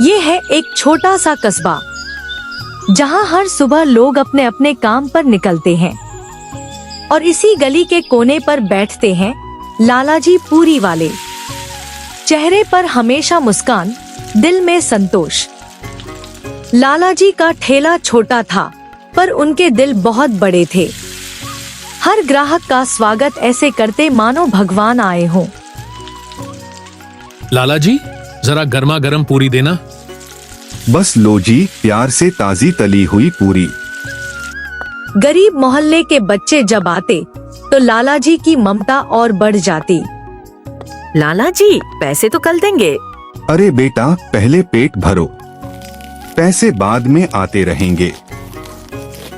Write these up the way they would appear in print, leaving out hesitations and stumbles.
ये है एक छोटा सा कस्बा जहाँ हर सुबह लोग अपने अपने काम पर निकलते हैं और इसी गली के कोने पर बैठते हैं लालाजी पूरी वाले। चेहरे पर हमेशा मुस्कान, दिल में संतोष। लालाजी का ठेला छोटा था पर उनके दिल बहुत बड़े थे। हर ग्राहक का स्वागत ऐसे करते मानो भगवान आए हों। लालाजी, जरा गर्मा गर्म पूरी देना। बस लो जी, प्यार से ताजी तली हुई पूरी। गरीब मोहल्ले के बच्चे जब आते तो लालाजी की ममता और बढ़ जाती। लालाजी, पैसे तो कल देंगे। अरे बेटा, पहले पेट भरो, पैसे बाद में आते रहेंगे।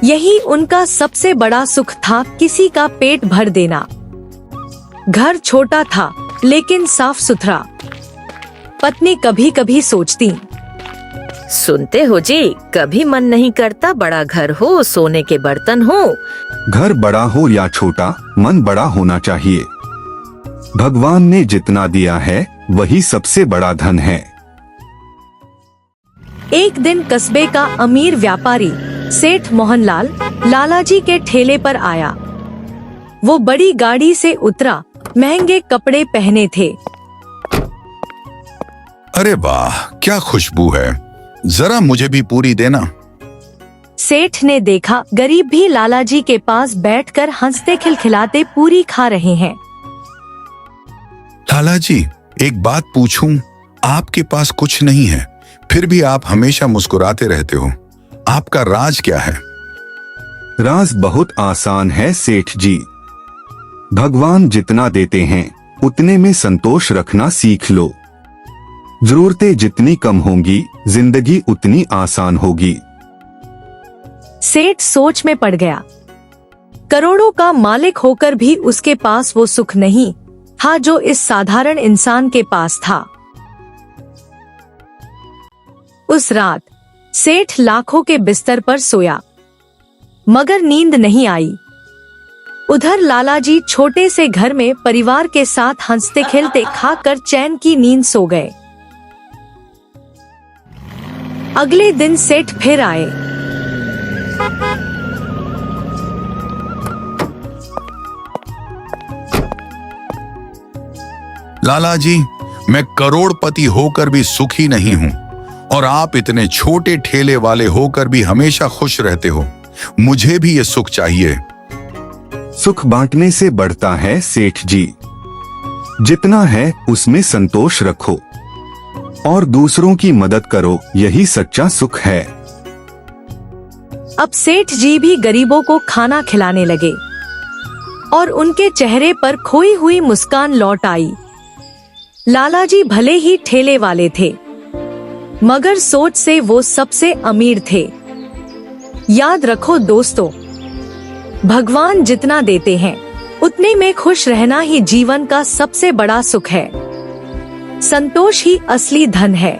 यही उनका सबसे बड़ा सुख था, किसी का पेट भर देना। घर छोटा था लेकिन साफ सुथरा। पत्नी कभी कभी सोचती, सुनते हो जी, कभी मन नहीं करता बड़ा घर हो, सोने के बर्तन हो। घर बड़ा हो या छोटा, मन बड़ा होना चाहिए। भगवान ने जितना दिया है वही सबसे बड़ा धन है। एक दिन कस्बे का अमीर व्यापारी सेठ मोहनलाल लालाजी के ठेले पर आया। वो बड़ी गाड़ी से उतरा, महंगे कपड़े पहने थे। अरे वाह, क्या खुशबू है, जरा मुझे भी पूरी देना। सेठ ने देखा गरीब भी लालाजी के पास बैठकर हंसते खिलखिलाते पूरी खा रहे हैं। लालाजी, एक बात पूछूं? आपके पास कुछ नहीं है, फिर भी आप हमेशा मुस्कुराते रहते हो। आपका राज क्या है? राज बहुत आसान है सेठ जी। भगवान जितना देते हैं उतने में संतोष रखना सीख लो। जरूरतें जितनी कम होंगी, जिंदगी उतनी आसान होगी। सेठ सोच में पड़ गया। करोड़ों का मालिक होकर भी उसके पास वो सुख नहीं था जो इस साधारण इंसान के पास था। उस रात सेठ लाखों के बिस्तर पर सोया, मगर नींद नहीं आई। उधर लालाजी छोटे से घर में परिवार के साथ हंसते खेलते खाकर चैन की नींद सो गए। अगले दिन सेठ फिर आए। लालाजी, मैं करोड़पति होकर भी सुखी नहीं हूँ और आप इतने छोटे ठेले वाले होकर भी हमेशा खुश रहते हो। मुझे भी ये सुख चाहिए। सुख बांटने से बढ़ता है सेठ जी। जितना है उसमें संतोष रखो और दूसरों की मदद करो, यही सच्चा सुख है। अब सेठ जी भी गरीबों को खाना खिलाने लगे और उनके चेहरे पर खोई हुई मुस्कान लौट आई। लालाजी भले ही ठेले वाले थे, मगर सोच से वो सबसे अमीर थे। याद रखो दोस्तों, भगवान जितना देते हैं उतने में खुश रहना ही जीवन का सबसे बड़ा सुख है। संतोष ही असली धन है।